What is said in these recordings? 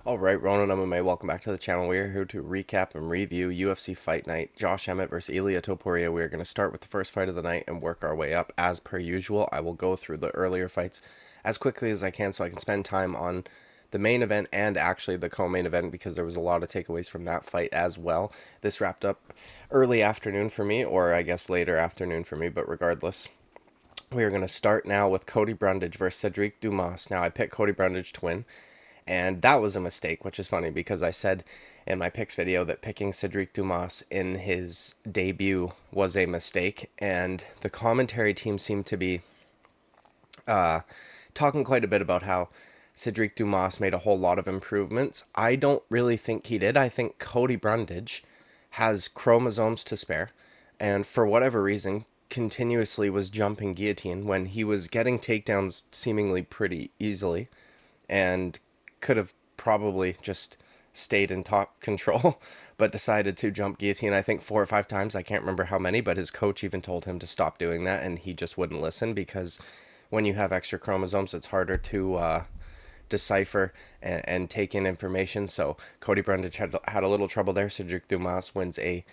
Alright, Ronan MMA, welcome back to the channel. We are here to recap and review UFC Fight Night, Josh Emmett versus Ilia Topuria. We are going to start with the first fight of the night and work our way up. As per usual, I will go through the earlier fights as quickly as I can so I can spend time on the main event and actually the co-main event because there was a lot of takeaways from that fight as well. This wrapped up early afternoon for me, or I guess later afternoon for me, but regardless. We are going to start now with Cody Brundage versus Cedric Dumas. Now, I picked Cody Brundage to win. And that was a mistake, which is funny because I said in my picks video that picking Cedric Dumas in his debut was a mistake. And the commentary team seemed to be talking quite a bit about how Cedric Dumas made a whole lot of improvements. I don't really think he did. I think Cody Brundage has chromosomes to spare. And for whatever reason, continuously was jumping guillotine when he was getting takedowns seemingly pretty easily. And could have probably just stayed in top control, but decided to jump guillotine, I think 4 or 5 times. I can't remember how many, but his coach even told him to stop doing that, and he just wouldn't listen because when you have extra chromosomes, it's harder to decipher and take in information. So Cody Brundage had a little trouble there. Cedric Dumas wins a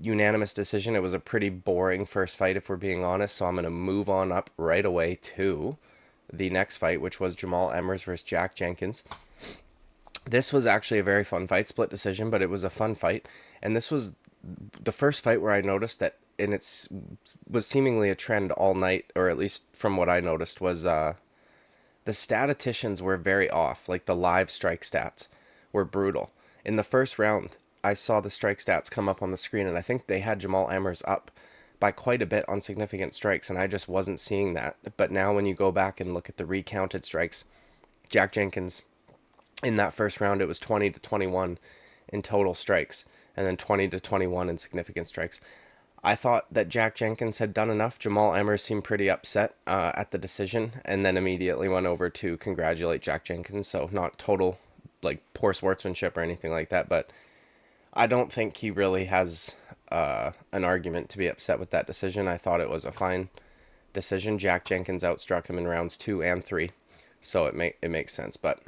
unanimous decision. It was a pretty boring first fight, if we're being honest, so I'm going to move on up right away to the next fight, which was Jamal Emmers versus Jack Jenkins. This was actually a very fun fight, split decision, but it was a fun fight. And this was the first fight where I noticed that, and was seemingly a trend all night, or at least from what I noticed, was the statisticians were very off. Like the live strike stats were brutal. In the first round, I saw the strike stats come up on the screen, and I think they had Jamal Emmers up by quite a bit on significant strikes, and I just wasn't seeing that. But now when you go back and look at the recounted strikes, Jack Jenkins, in that first round, it was 20-21 in total strikes, and then 20-21 in significant strikes. I thought that Jack Jenkins had done enough. Jamal Emmers seemed pretty upset at the decision, and then immediately went over to congratulate Jack Jenkins. So not total, like, poor sportsmanship or anything like that, but I don't think he really has an argument to be upset with that decision. I thought it was a fine decision. Jack Jenkins outstruck him in rounds 2 and 3, so it makes sense. But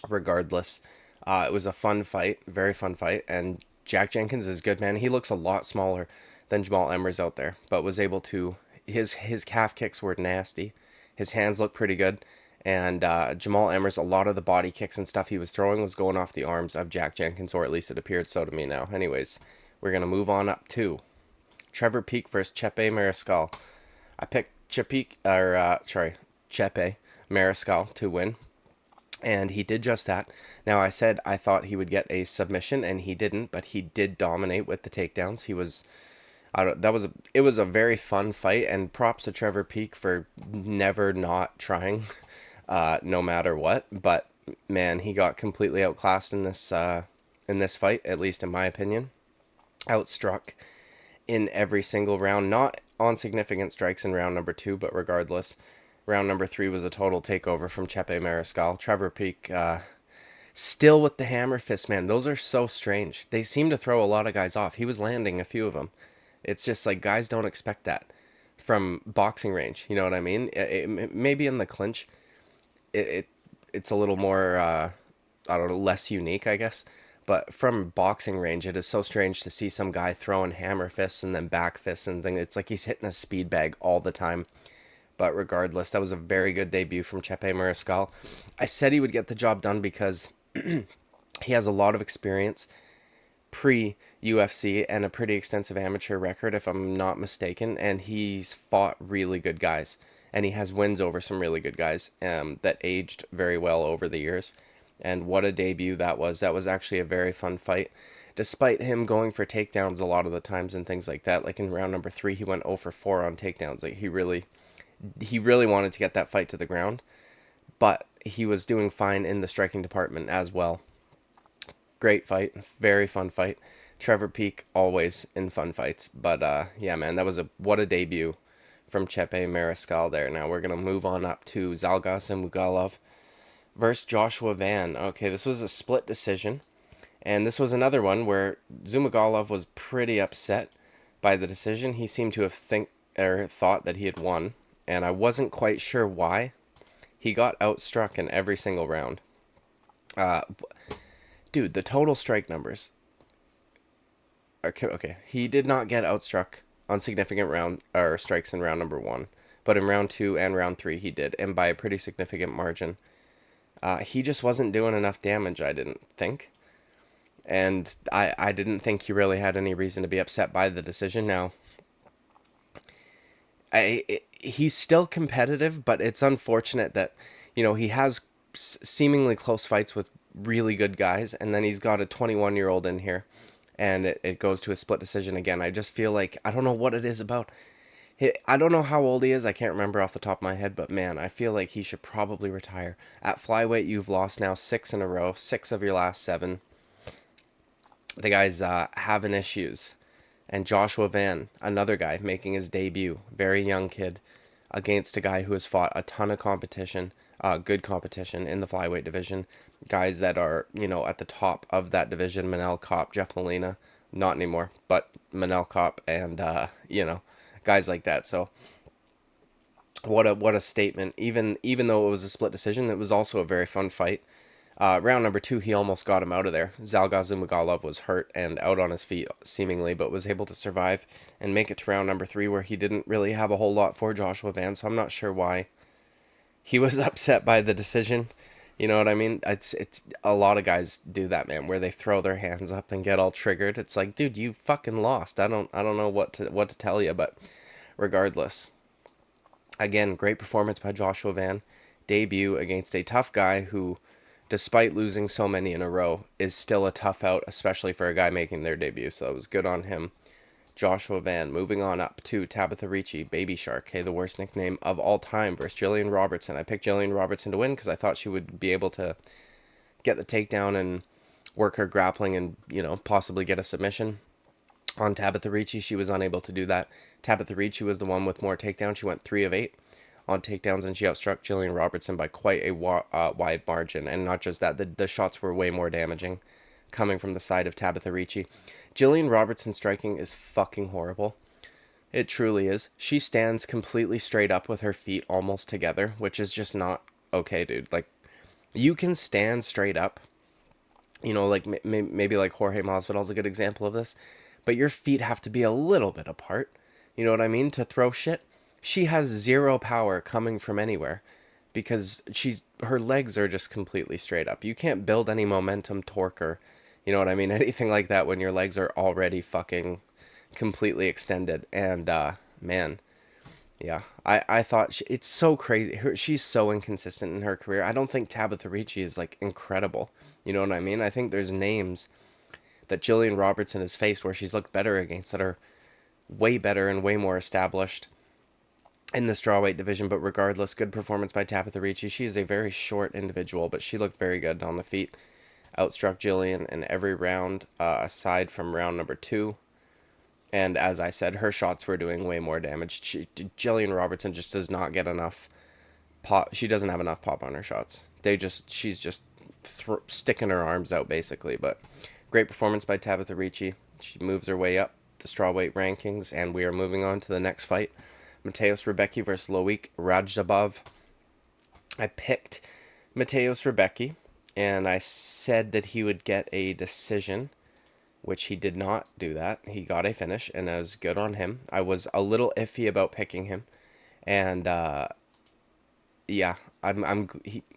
regardless, it was a fun fight, very fun fight, and Jack Jenkins is good, man. He looks a lot smaller than Jamal Emmers out there, but was able to, his calf kicks were nasty. His hands looked pretty good, and Jamal Emmers, a lot of the body kicks and stuff he was throwing was going off the arms of Jack Jenkins, or at least it appeared so to me now. Anyways, we're going to move on up to Trevor Peek versus Chepe Mariscal. I picked Chepe Mariscal to win, and he did just that. Now, I said I thought he would get a submission, and he didn't, but he did dominate with the takedowns. It was a very fun fight, and props to Trevor Peek for never not trying, no matter what. But man, he got completely outclassed in this fight, at least in my opinion. Outstruck in every single round, not on significant strikes in round number 2, but regardless, round number 3 was a total takeover from Chepe Mariscal. Trevor Peek, still with the hammer fist, man. Those are so strange. They seem to throw a lot of guys off. He was landing a few of them. It's just like guys don't expect that from boxing range. You know what I mean? Maybe in the clinch, it's a little more, I don't know, less unique, I guess. But from boxing range, it is so strange to see some guy throwing hammer fists and then back fists and things. It's like he's hitting a speed bag all the time. But regardless, that was a very good debut from Chepe Mariscal. I said he would get the job done because he has a lot of experience pre-UFC and a pretty extensive amateur record, if I'm not mistaken. And he's fought really good guys. And he has wins over some really good guys that aged very well over the years. And what a debut that was. That was actually a very fun fight. Despite him going for takedowns a lot of the times and things like that. Like in round number 3, he went 0 for 4 on takedowns. Like he really wanted to get that fight to the ground. But he was doing fine in the striking department as well. Great fight. Very fun fight. Trevor Peek always in fun fights. But yeah, man, what a debut from Chepe Mariscal there. Now we're going to move on up to ZHUMAGULOV versus Joshua Van. Okay, this was a split decision. And this was another one where ZHUMAGULOV was pretty upset by the decision. He seemed to have thought that he had won. And I wasn't quite sure why. He got outstruck in every single round. Uh, Dude, the total strike numbers. Okay, he did not get outstruck on significant round or strikes in round number one, but in round two and round three he did, and by a pretty significant margin. He just wasn't doing enough damage, I didn't think. And I didn't think he really had any reason to be upset by the decision. Now, he's still competitive, but it's unfortunate that, he has seemingly close fights with really good guys, and then he's got a 21-year-old in here, and it goes to a split decision again. I just feel like, I don't know what it is about. I don't know how old he is. I can't remember off the top of my head, but man, I feel like he should probably retire. At flyweight, you've lost now 6 in a row, 6 of your last 7. The guy's having issues. And Joshua Van, another guy making his debut, very young kid, against a guy who has fought a ton of competition, good competition in the flyweight division. Guys that are, at the top of that division, Manel Kopp, Jeff Molina, not anymore, but Manel Kopp and, guys like that. So what a statement. Even though it was a split decision, it was also a very fun fight. Round number 2, he almost got him out of there. ZHUMAGULOV was hurt and out on his feet, seemingly, but was able to survive and make it to round number 3, where he didn't really have a whole lot for Joshua Van, so I'm not sure why he was upset by the decision. You know what I mean? It's a lot of guys do that, man, where they throw their hands up and get all triggered. It's like, dude, you fucking lost. I don't know what to tell you, but regardless. Again, great performance by Joshua Van. Debut against a tough guy who, despite losing so many in a row, is still a tough out, especially for a guy making their debut. So it was good on him. Joshua Van moving on up to Tabatha Ricci, Baby Shark, hey, the worst nickname of all time, versus Jillian Robertson. I picked Jillian Robertson to win because I thought she would be able to get the takedown and work her grappling and, possibly get a submission. On Tabatha Ricci, she was unable to do that. Tabatha Ricci was the one with more takedowns. She went 3 of 8 on takedowns, and she outstruck Jillian Robertson by quite a wide margin. And not just that, the shots were way more damaging coming from the side of Tabatha Ricci. Jillian Robertson's striking is fucking horrible. It truly is. She stands completely straight up with her feet almost together, which is just not okay, dude. Like, you can stand straight up, like maybe like Jorge Masvidal's a good example of this, but your feet have to be a little bit apart. You know what I mean? To throw shit. She has zero power coming from anywhere because her legs are just completely straight up. You can't build any momentum, torque, or, you know what I mean, anything like that when your legs are already fucking completely extended. And man, yeah, I thought it's so crazy. She's so inconsistent in her career. I don't think Tabatha Ricci is like incredible. You know what I mean? I think there's names that Jillian Robertson has faced where she's looked better against that are way better and way more established in the strawweight division. But regardless, good performance by Tabatha Ricci. She is a very short individual, but she looked very good on the feet. Outstruck Jillian in every round, aside from round number 2. And as I said, her shots were doing way more damage. Jillian Robertson just does not get enough pop. She doesn't have enough pop on her shots. She's just sticking her arms out basically. But great performance by Tabatha Ricci. She moves her way up the strawweight rankings, and we are moving on to the next fight. Mateusz Rebecki versus Loic Radzhabov. I picked Mateusz Rebecki, and I said that he would get a decision, which he did not do that. He got a finish, and that was good on him. I was a little iffy about picking him, and yeah,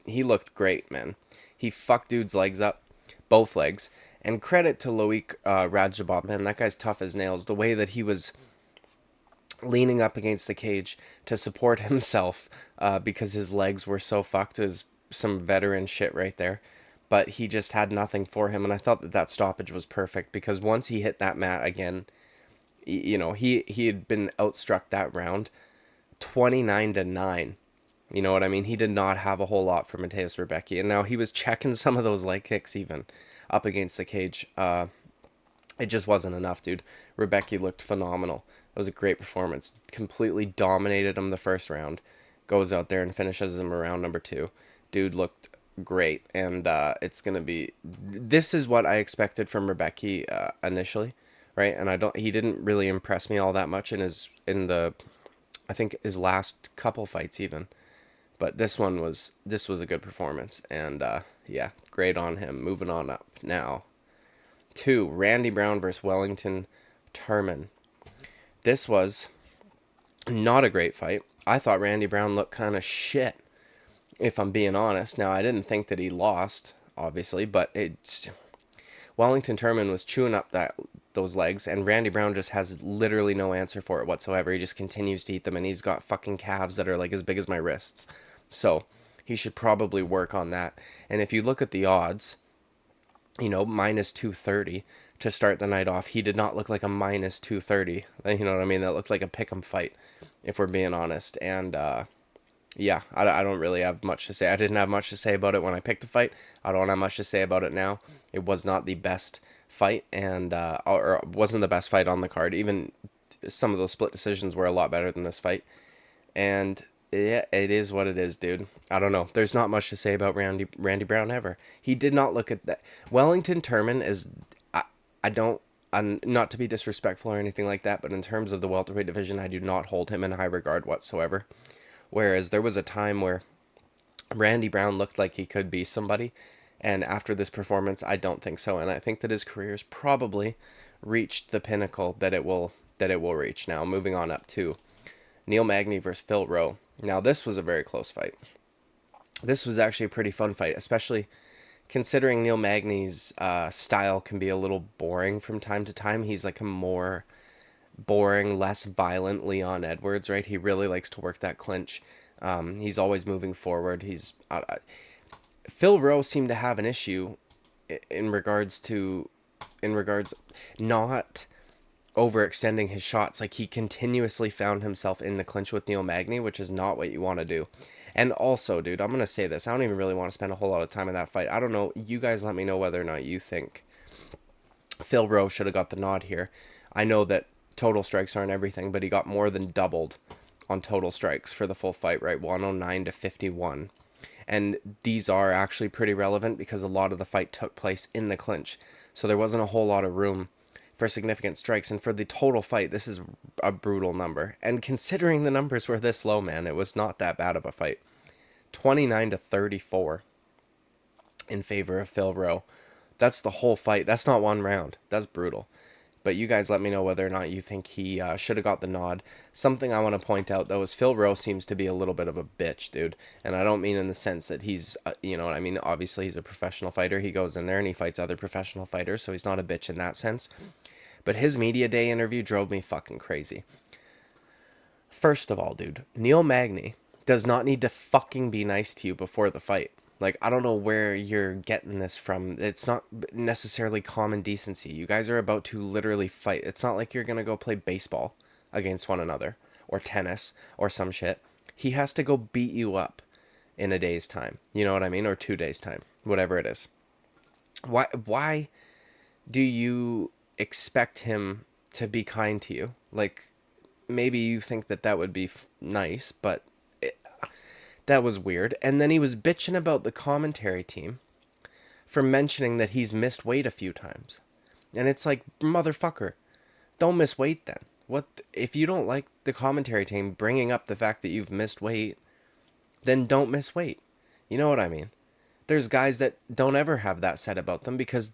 he looked great, man. He fucked dude's legs up, both legs. And credit to Loic Radzhabov, man, that guy's tough as nails. The way that he was leaning up against the cage to support himself because his legs were so fucked. It was some veteran shit right there. But he just had nothing for him, and I thought that stoppage was perfect because once he hit that mat again, he had been outstruck that round 29-9. You know what I mean? He did not have a whole lot for Mateusz Rebecki, and now he was checking some of those leg kicks even up against the cage. It just wasn't enough, dude. Rebecki looked phenomenal. It was a great performance. Completely dominated him the first round. Goes out there and finishes him around number 2. Dude looked great, and it's gonna be. This is what I expected from Rebecki initially, right? And he didn't really impress me all that much in I think his last couple fights even. But this was a good performance, and yeah, grade on him. Moving on up now. 2, Randy Brown versus Wellington Turman. This was not a great fight. I thought Randy Brown looked kind of shit, if I'm being honest. Now, I didn't think that he lost, obviously, but it's... Wellington Turman was chewing up those legs, and Randy Brown just has literally no answer for it whatsoever. He just continues to eat them, and he's got fucking calves that are like as big as my wrists. So he should probably work on that. And if you look at the odds, you know, minus 230 to start the night off, he did not look like a minus 230. You know what I mean? That looked like a pick'em fight, if we're being honest. And yeah, I don't really have much to say. I didn't have much to say about it when I picked the fight. I don't have much to say about it now. It was not the best fight, and or wasn't the best fight on the card. Even some of those split decisions were a lot better than this fight. And yeah, it is what it is, dude. I don't know. There's not much to say about Randy Brown ever. He did not look at that. Wellington Turman is... I don't... not to be disrespectful or anything like that, but in terms of the welterweight division, I do not hold him in high regard whatsoever. Whereas there was a time where Randy Brown looked like he could be somebody, and after this performance, I don't think so. And I think that his career's probably reached the pinnacle that it will reach. Now, moving on up to Neil Magny versus Phil Rowe. Now, this was a very close fight. This was actually a pretty fun fight, especially considering Neil Magny's style can be a little boring from time to time. He's like a more boring, less violent Leon Edwards, right? He really likes to work that clinch. He's always moving forward. Phil Rowe seemed to have an issue in regards not overextending his shots. Like, he continuously found himself in the clinch with Neil Magny, which is not what you want to do. And also, dude, I'm going to say this. I don't even really want to spend a whole lot of time in that fight. I don't know. You guys let me know whether or not you think Phil Rowe should have got the nod here. I know that total strikes aren't everything, but he got more than doubled on total strikes for the full fight, right? 109 to 51. And these are actually pretty relevant because a lot of the fight took place in the clinch. So there wasn't a whole lot of room for significant strikes. And for the total fight, this is a brutal number. And considering the numbers were this low, man, it was not that bad of a fight. 29 to 34 in favor of Phil Rowe. That's the whole fight. That's not one round. That's brutal. But you guys let me know whether or not you think he should have got the nod. Something I want to point out, though, is Phil Rowe seems to be a little bit of a bitch, dude. And I don't mean in the sense that he's, you know what I mean? Obviously, he's a professional fighter. He goes in there and he fights other professional fighters, so he's not a bitch in that sense. But his media day interview drove me fucking crazy. First of all, dude, Neil Magny does not need to fucking be nice to you before the fight. Like, I don't know where you're getting this from. It's not necessarily common decency. You guys are about to literally fight. It's not like you're going to go play baseball against one another or tennis or some shit. He has to go beat you up in a day's time. You know what I mean? Or 2 days' time. Whatever it is. Why do you expect him to be kind to you? Like, maybe you think that would be nice, but... that was weird. And then he was bitching about the commentary team for mentioning that he's missed weight a few times. And it's like, motherfucker, don't miss weight then. What if you don't like the commentary team bringing up the fact that you've missed weight, then don't miss weight. You know what I mean? There's guys that don't ever have that said about them because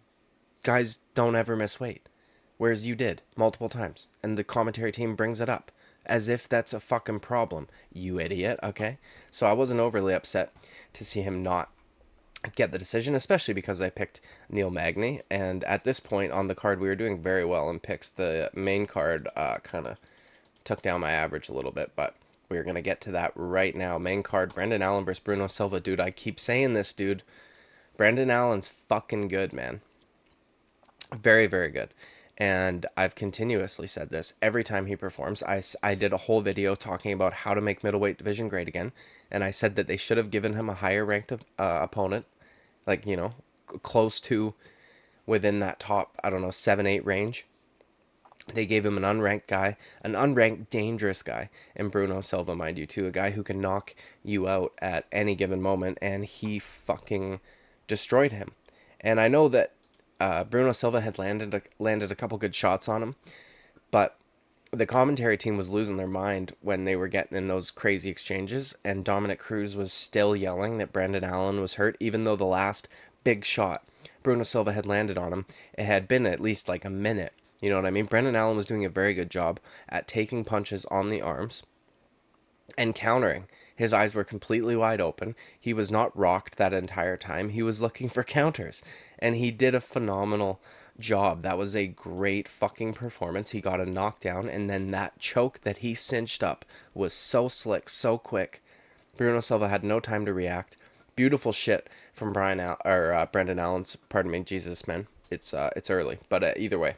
guys don't ever miss weight. Whereas you did multiple times. And the commentary team brings it up. As if that's a fucking problem, you idiot, okay? So I wasn't overly upset to see him not get the decision, especially because I picked Neil Magny. And at this point on the card, we were doing very well in picks. The main card kind of took down my average a little bit, but we're going to get to that right now. Main card, Brendan Allen versus Bruno Silva. Dude, I keep saying this, dude. Brendan Allen's fucking good, man. Very, very good. And I've continuously said this every time he performs. I did a whole video talking about how to make middleweight division great again. And I said that they should have given him a higher ranked opponent. Like, you know, close to within that top, I don't know, 7-8 range. They gave him an unranked guy, an unranked dangerous guy. And Bruno Silva, mind you, too. A guy who can knock you out at any given moment. And he fucking destroyed him. And I know that Bruno Silva had landed a couple good shots on him, but the commentary team was losing their mind when they were getting in those crazy exchanges, and Dominic Cruz was still yelling that Brendan Allen was hurt, even though the last big shot. Bruno Silva had landed on him. It had been at least like a minute. You know what I mean? Brendan Allen was doing a very good job at taking punches on the arms and countering. His eyes were completely wide open. He was not rocked that entire time. He was looking for counters. And he did a phenomenal job. That was a great fucking performance. He got a knockdown, and then that choke that he cinched up was so slick, so quick. Bruno Silva had no time to react. Beautiful shit from Brendan Allen's. Pardon me, Jesus, man. It's early, but either way,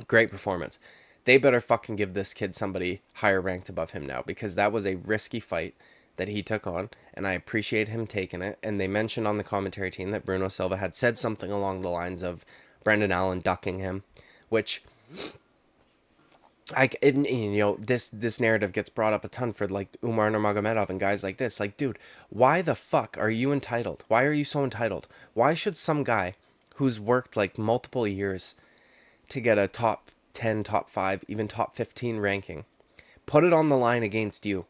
great performance. They better fucking give this kid somebody higher ranked above him now, because that was a risky fight that he took on, and I appreciate him taking it. And they mentioned on the commentary team that Bruno Silva had said something along the lines of Brendan Allen ducking him, which this narrative gets brought up a ton for like Umar Nurmagomedov and guys like this. Like, dude, why the fuck are you entitled? Why are you so entitled? Why should some guy who's worked like multiple years to get a top 10, top 5, even top 15 ranking put it on the line against you?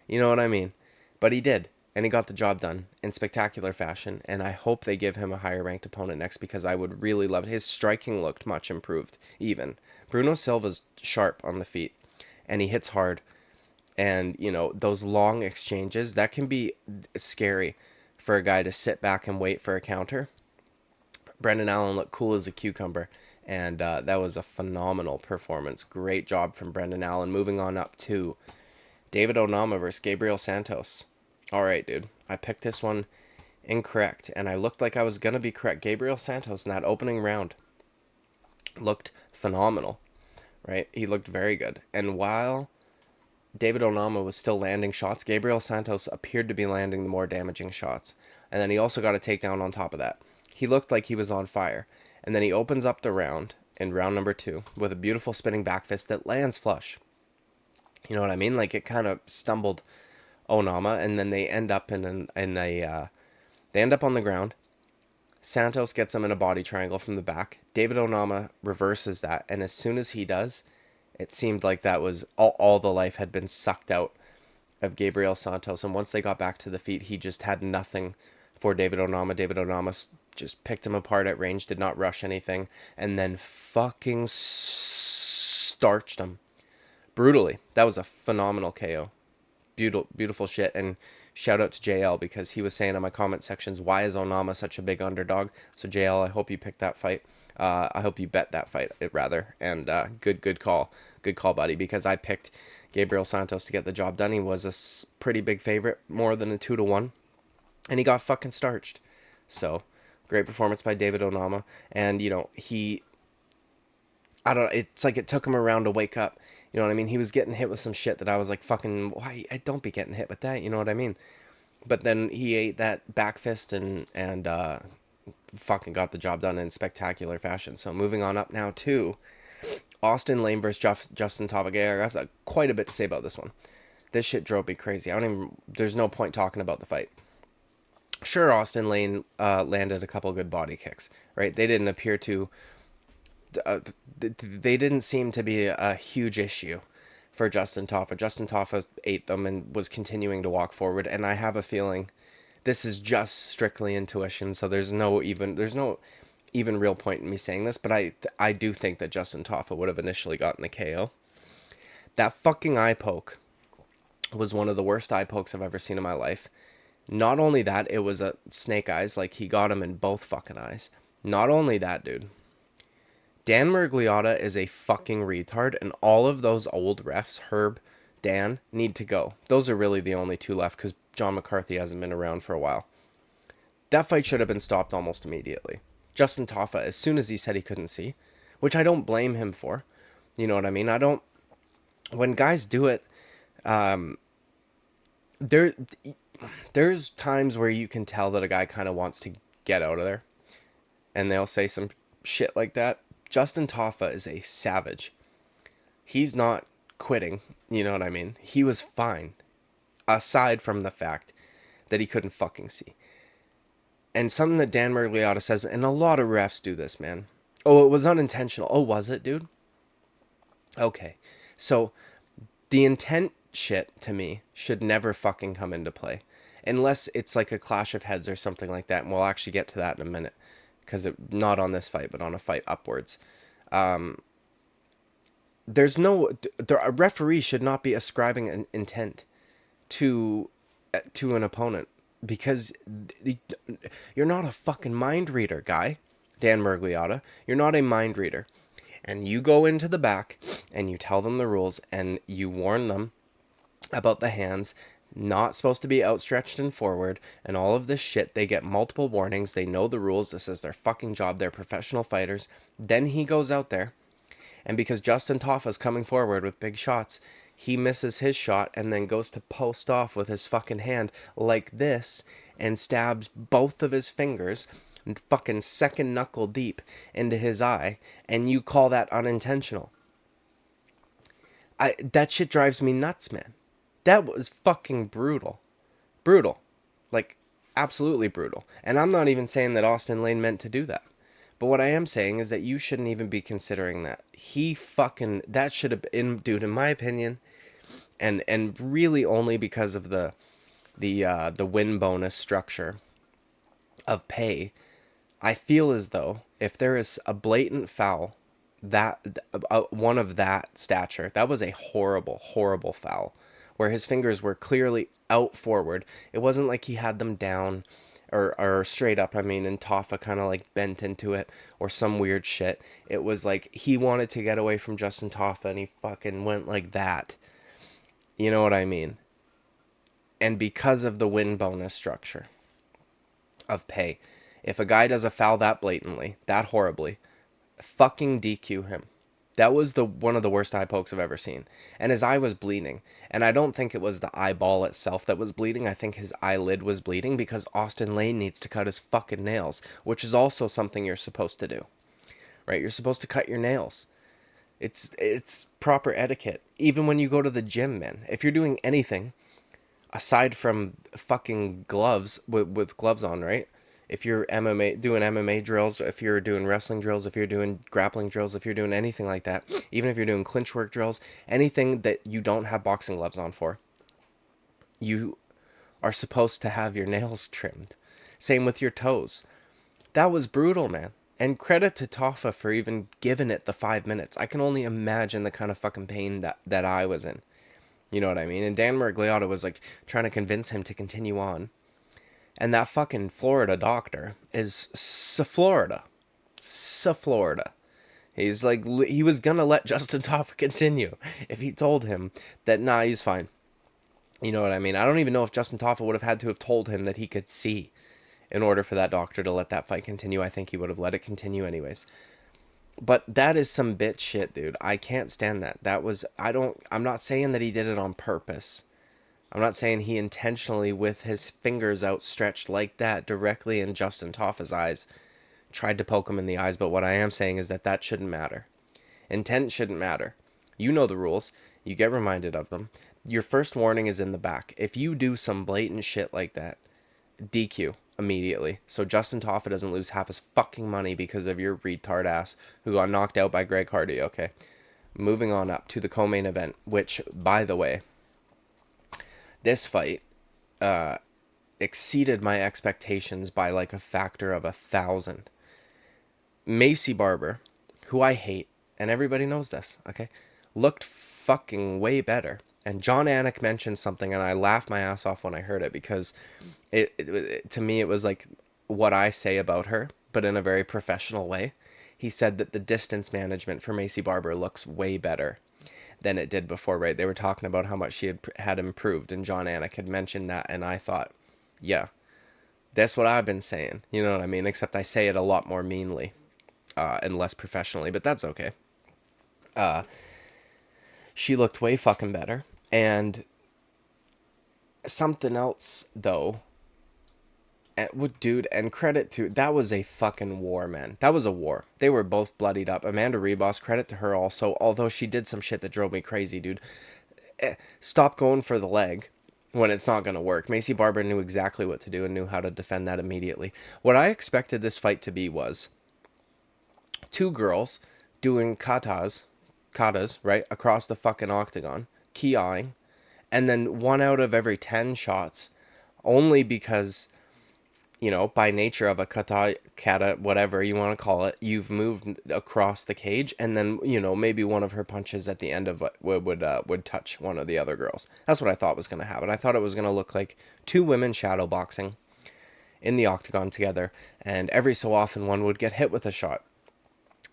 You know what I mean? But he did, and he got the job done in spectacular fashion, and I hope they give him a higher ranked opponent next, because I would really love it. His striking looked much improved, even. Bruno Silva's sharp on the feet, and he hits hard, and, you know, those long exchanges, that can be scary for a guy to sit back and wait for a counter. Brendan Allen looked cool as a cucumber, and that was a phenomenal performance. Great job from Brendan Allen. Moving on up to David ONAMA versus Gabriel Santos. All right, dude. I picked this one incorrect, and I looked like I was going to be correct. Gabriel Santos in that opening round looked phenomenal, right? He looked very good. And while David ONAMA was still landing shots, Gabriel Santos appeared to be landing the more damaging shots. And then he also got a takedown on top of that. He looked like he was on fire. And then he opens up the round in round number 2 with a beautiful spinning back fist that lands flush. You know what I mean? Like, it kind of stumbled ONAMA, and then they end up they end up on the ground. Santos gets him in a body triangle from the back. David ONAMA reverses that, and as soon as he does, it seemed like that was all the life had been sucked out of Gabriel Santos. And once they got back to the feet, he just had nothing for David ONAMA. David ONAMA just picked him apart at range, did not rush anything, and then fucking starched him brutally. That was a phenomenal KO. Beautiful shit. And shout out to JL, because he was saying in my comment sections, why is ONAMA such a big underdog? So JL, I hope you picked that fight. I hope you bet that fight, rather. And good call, buddy, because I picked Gabriel Santos to get the job done. He was a pretty big favorite, more than a 2-1, and he got fucking starched. So great performance by David ONAMA. And, you know, it's like it took him around to wake up. You know what I mean? He was getting hit with some shit that I was like, fucking, why? I don't be getting hit with that. You know what I mean? But then he ate that back fist and fucking got the job done in spectacular fashion. So moving on up now to Austin Lane versus Justin Tafa. I got quite a bit to say about this one. This shit drove me crazy. There's no point talking about the fight. Sure, Austin Lane landed a couple good body kicks, right? They didn't appear to... they didn't seem to be a huge issue for Justin Tafa. Justin Tafa ate them and was continuing to walk forward, and I have a feeling this is just strictly intuition, so there's no even real point in me saying this, but I do think that Justin Tafa would have initially gotten a KO. That fucking eye poke was one of the worst eye pokes I've ever seen in my life. Not only that, it was a snake eyes, like he got him in both fucking eyes. Not only that, dude. Dan Miragliotta is a fucking retard, and all of those old refs, Herb, Dan, need to go. Those are really the only two left, because John McCarthy hasn't been around for a while. That fight should have been stopped almost immediately. Justin Tafa, as soon as he said he couldn't see, which I don't blame him for. You know what I mean? When guys do it, there's times where you can tell that a guy kind of wants to get out of there, and they'll say some shit like that. Justin Tafa is a savage. He's not quitting, you know what I mean? He was fine, aside from the fact that he couldn't fucking see. And something that Dan Miragliotta says, and a lot of refs do this, man. Oh, it was unintentional. Oh, was it, dude? Okay. So, the intent shit, to me, should never fucking come into play. Unless it's like a clash of heads or something like that. And we'll actually get to that in a minute. Because not on this fight, but on a fight upwards. There's no... A referee should not be ascribing an intent to an opponent. Because you're not a fucking mind reader, guy. Dan Mergliotta. You're not a mind reader. And you go into the back and you tell them the rules and you warn them about the hands not supposed to be outstretched and forward and all of this shit. They get multiple warnings. They know the rules. This is their fucking job. They're professional fighters. Then he goes out there, and because Justin Tafa's coming forward with big shots, he misses his shot and then goes to post off with his fucking hand like this and stabs both of his fingers fucking second knuckle deep into his eye, and you call that unintentional. That shit drives me nuts, man. That was fucking brutal. Brutal. Like, absolutely brutal. And I'm not even saying that Austin Lane meant to do that. But what I am saying is that you shouldn't even be considering that. That should have been, dude, in my opinion, and really only because of the win bonus structure of pay, I feel as though if there is a blatant foul, one of that stature, that was a horrible, horrible foul, where his fingers were clearly out forward. It wasn't like he had them down or straight up, I mean, and Tafa kind of like bent into it or some weird shit. It was like he wanted to get away from Justin Tafa and he fucking went like that. You know what I mean? And because of the win bonus structure of pay, if a guy does a foul that blatantly, that horribly, fucking DQ him. That was one of the worst eye pokes I've ever seen. And his eye was bleeding. And I don't think it was the eyeball itself that was bleeding. I think his eyelid was bleeding because Austin Lane needs to cut his fucking nails, which is also something you're supposed to do. Right? You're supposed to cut your nails. It's proper etiquette. Even when you go to the gym, man. If you're doing anything aside from fucking gloves, with gloves on, right? If you're doing MMA drills, if you're doing wrestling drills, if you're doing grappling drills, if you're doing anything like that, even if you're doing clinch work drills, anything that you don't have boxing gloves on for, you are supposed to have your nails trimmed. Same with your toes. That was brutal, man. And credit to Tafa for even giving it the 5 minutes. I can only imagine the kind of fucking pain that I was in. You know what I mean? And Dan Mergliotta was like trying to convince him to continue on. And that fucking Florida doctor is Florida. Florida. He's like, he was gonna let Justin Tafa continue if he told him that, nah, he's fine. You know what I mean? I don't even know if Justin Tafa would have had to have told him that he could see in order for that doctor to let that fight continue. I think he would have let it continue anyways. But that is some bitch shit, dude. I can't stand that. I'm not saying that he did it on purpose. I'm not saying he intentionally, with his fingers outstretched like that, directly in Justin Tafa's eyes, tried to poke him in the eyes. But what I am saying is that shouldn't matter. Intent shouldn't matter. You know the rules. You get reminded of them. Your first warning is in the back. If you do some blatant shit like that, DQ immediately. So Justin Tafa doesn't lose half his fucking money because of your retard ass who got knocked out by Greg Hardy, okay? Moving on up to the co-main event, which, by the way, this fight exceeded my expectations by like a factor of 1,000. Maycee Barber, who I hate, and everybody knows this, okay, looked fucking way better. And John Anik mentioned something, and I laughed my ass off when I heard it, because to me it was like what I say about her, but in a very professional way. He said that the distance management for Maycee Barber looks way better than it did before, right? They were talking about how much she had improved, and John Anik had mentioned that, and I thought, yeah, that's what I've been saying. You know what I mean? Except I say it a lot more meanly and less professionally, but that's okay. She looked way fucking better. And something else, though, dude, and credit to, that was a fucking war, man. That was a war. They were both bloodied up. Amanda Ribas, credit to her also, although she did some shit that drove me crazy, dude. Stop going for the leg when it's not going to work. Maycee Barber knew exactly what to do and knew how to defend that immediately. What I expected this fight to be was two girls doing katas, right, across the fucking octagon, ki-eyeing, And then 1 out of every 10 shots, only because, by nature of a kata, whatever you want to call it, you've moved across the cage, and then, maybe one of her punches at the end of it would touch one of the other girls. That's what I thought was going to happen. I thought it was going to look like two women shadow boxing in the octagon together, and every so often one would get hit with a shot.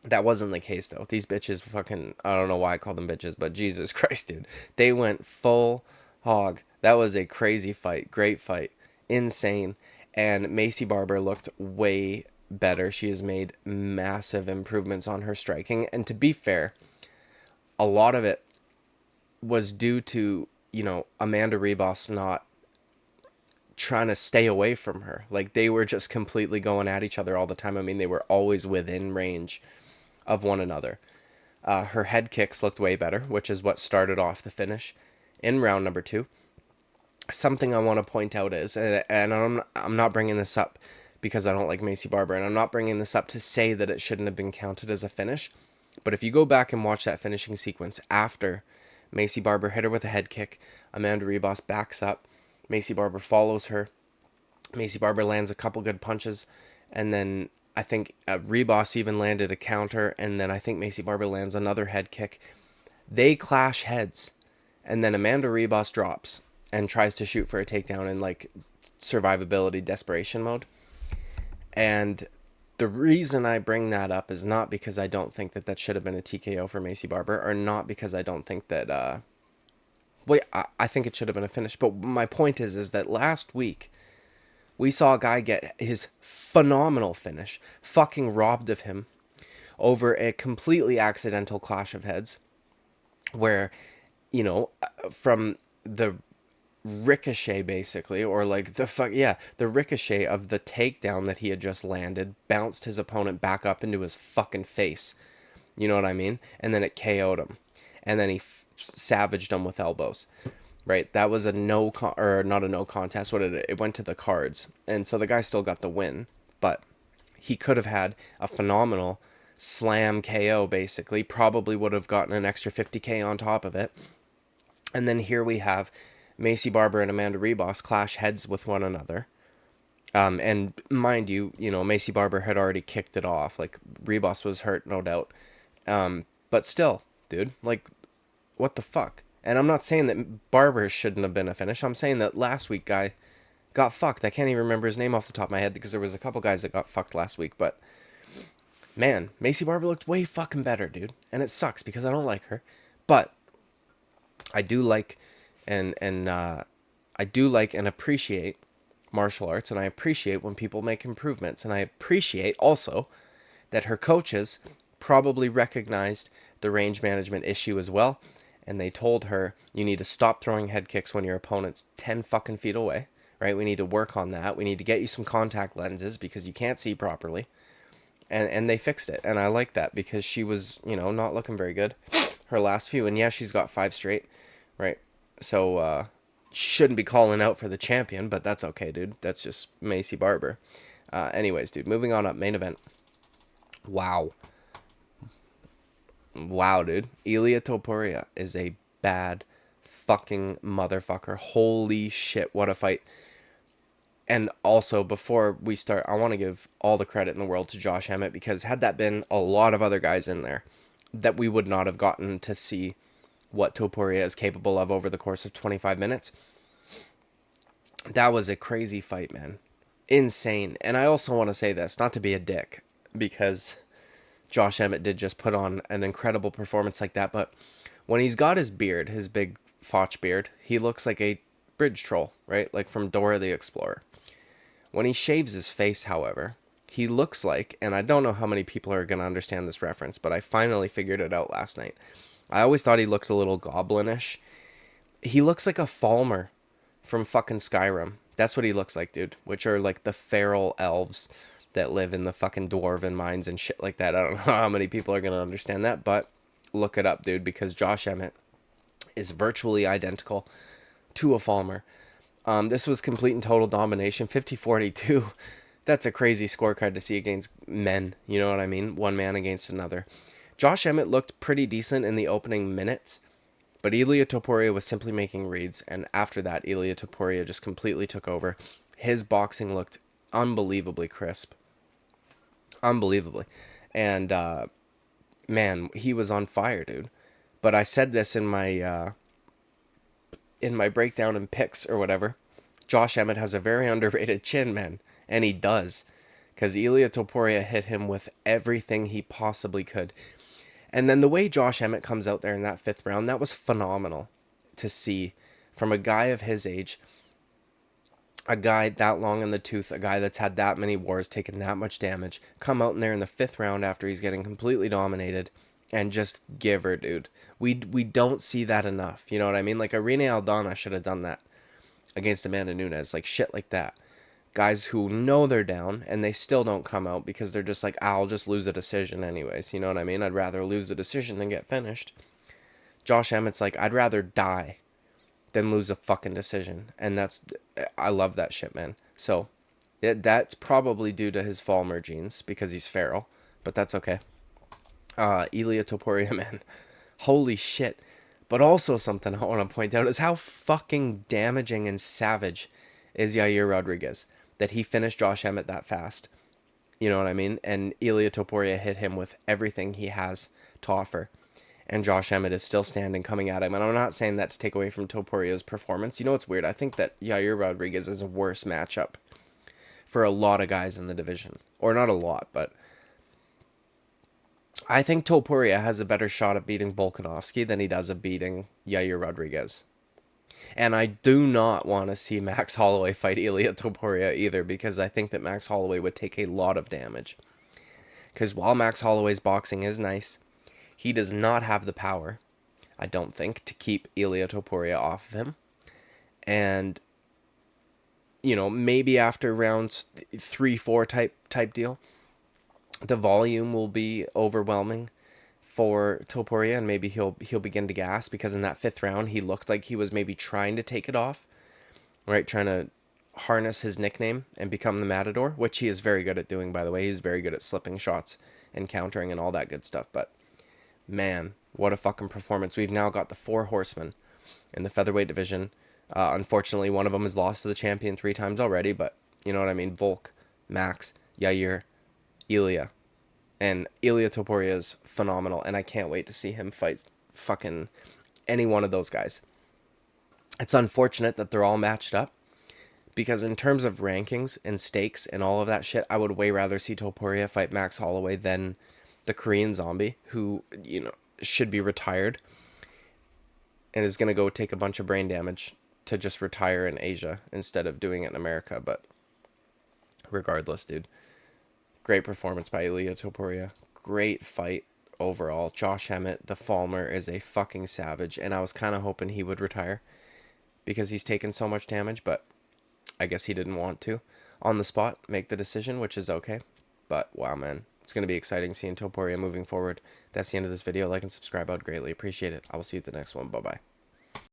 That wasn't the case, though. These bitches fucking, I don't know why I call them bitches, but Jesus Christ, dude. They went full hog. That was a crazy fight. Great fight. Insane. And Macy Barber looked way better. She has made massive improvements on her striking. And to be fair, a lot of it was due to, Amanda Ribas not trying to stay away from her. Like, they were just completely going at each other all the time. I mean, they were always within range of one another. Her head kicks looked way better, which is what started off the finish in round number 2. Something I want to point out is, and I'm not bringing this up because I don't like Macy Barber, and I'm not bringing this up to say that it shouldn't have been counted as a finish, but if you go back and watch that finishing sequence after Macy Barber hit her with a head kick, Amanda Ribas backs up, Macy Barber follows her, Macy Barber lands a couple good punches, and then I think Ribas even landed a counter, and then I think Macy Barber lands another head kick. They clash heads, and then Amanda Ribas drops and tries to shoot for a takedown in like survivability desperation mode. And the reason I bring that up is not because I don't think that should have been a TKO for Macy Barber, or not because I don't think that I think it should have been a finish. But my point is that last week we saw a guy get his phenomenal finish fucking robbed of him over a completely accidental clash of heads where, from the ricochet basically, or like the ricochet of the takedown that he had just landed bounced his opponent back up into his fucking face. You know what I mean? And then it KO'd him. And then he savaged him with elbows. Right, that was a not a no contest. It went to the cards, and so the guy still got the win, but he could have had a phenomenal slam KO. Basically, probably would have gotten an extra 50K on top of it. And then here we have Macy Barber and Amanda Ribas clash heads with one another. And mind you, Macy Barber had already kicked it off. Like, Ribas was hurt, no doubt. But still, dude, like, what the fuck? And I'm not saying that Barber shouldn't have been a finish. I'm saying that last week guy got fucked. I can't even remember his name off the top of my head because there was a couple guys that got fucked last week. But, man, Macy Barber looked way fucking better, dude. And it sucks because I don't like her. But I do like and appreciate martial arts. And I appreciate when people make improvements. And I appreciate also that her coaches probably recognized the range management issue as well. And they told her, you need to stop throwing head kicks when your opponent's 10 fucking feet away, right? We need to work on that. We need to get you some contact lenses because you can't see properly. And they fixed it. And I like that because she was, not looking very good her last few. And yeah, she's got 5 straight, right? So she shouldn't be calling out for the champion, but that's okay, dude. That's just Macy Barber. Anyways, dude, moving on up, main event. Wow, dude. Ilia Topuria is a bad fucking motherfucker. Holy shit, what a fight. And also, before we start, I want to give all the credit in the world to Josh Emmett, because had that been a lot of other guys in there, that we would not have gotten to see what Topuria is capable of over the course of 25 minutes. That was a crazy fight, man. Insane. And I also want to say this, not to be a dick, because Josh Emmett did just put on an incredible performance like that, but when he's got his beard, his big Foch beard, he looks like a bridge troll, right? Like from Dora the Explorer. When he shaves his face, however, he looks like, and I don't know how many people are going to understand this reference, but I finally figured it out last night. I always thought he looked a little goblinish. He looks like a Falmer from fucking Skyrim. That's what he looks like, dude, which are like the feral elves that live in the fucking dwarven mines and shit like that. I don't know how many people are going to understand that, but look it up, dude, because Josh Emmett is virtually identical to a Falmer. This was complete and total domination, 50-42. That's a crazy scorecard to see against men, you know what I mean? One man against another. Josh Emmett looked pretty decent in the opening minutes, But Ilia Topuria was simply making reads, and after that, Ilia Topuria just completely took over. His boxing looked unbelievably crisp. Unbelievably. And, man, he was on fire, dude. But I said this in my breakdown and picks or whatever. Josh Emmett has a very underrated chin, man. And he does. Because Ilia Topuria hit him with everything he possibly could. And then the way Josh Emmett comes out there in that 5th round, that was phenomenal to see from a guy of his age, a guy that long in the tooth, a guy that's had that many wars, taken that much damage, come out in there in the 5th round after he's getting completely dominated and just give her, dude. We don't see that enough, you know what I mean? Like, Irene Aldana should have done that against Amanda Nunes, like shit like that. Guys who know they're down and they still don't come out because they're just like, I'll just lose a decision anyways. You know what I mean? I'd rather lose a decision than get finished. Josh Emmett's like, I'd rather die than lose a fucking decision. And I love that shit, man. So that's probably due to his Falmer genes because he's feral, but that's okay. Ilia Topuria, man. Holy shit. But also something I want to point out is how fucking damaging and savage is Yair Rodriguez. That he finished Josh Emmett that fast. You know what I mean? And Ilia Topuria hit him with everything he has to offer. And Josh Emmett is still standing, coming at him. And I'm not saying that to take away from Topuria's performance. You know what's weird? I think that Yair Rodriguez is a worse matchup for a lot of guys in the division. Or not a lot, but I think Topuria has a better shot at beating Volkanovski than he does at beating Yair Rodriguez. And I do not want to see Max Holloway fight Ilia Topuria either, because I think that Max Holloway would take a lot of damage. Because while Max Holloway's boxing is nice, he does not have the power, I don't think, to keep Ilia Topuria off of him. And, you know, maybe after rounds 3-4 type deal, the volume will be overwhelming for Topuria, and maybe he'll begin to gas, because in that 5th round he looked like he was maybe trying to take it off, right, trying to harness his nickname and become the Matador, which he is very good at doing, by the way. He's very good at slipping shots and countering and all that good stuff. But man, what a fucking performance. We've now got the 4 horsemen in the featherweight division. Unfortunately, one of them has lost to the champion 3 times already, but you know what I mean. Volk, Max, Yair, Ilia. And Ilia Topuria is phenomenal, and I can't wait to see him fight fucking any one of those guys. It's unfortunate that they're all matched up, because in terms of rankings and stakes and all of that shit, I would way rather see Topuria fight Max Holloway than the Korean Zombie, who, you know, should be retired and is going to go take a bunch of brain damage to just retire in Asia instead of doing it in America. But regardless, dude. Great performance by Ilia Topuria. Great fight overall. Josh Emmett, the Falmer, is a fucking savage. And I was kind of hoping he would retire, because he's taken so much damage. But I guess he didn't want to on the spot make the decision, which is okay. But wow, man. It's going to be exciting seeing Topuria moving forward. That's the end of this video. Like and subscribe. I would greatly appreciate it. I will see you at the next one. Bye-bye.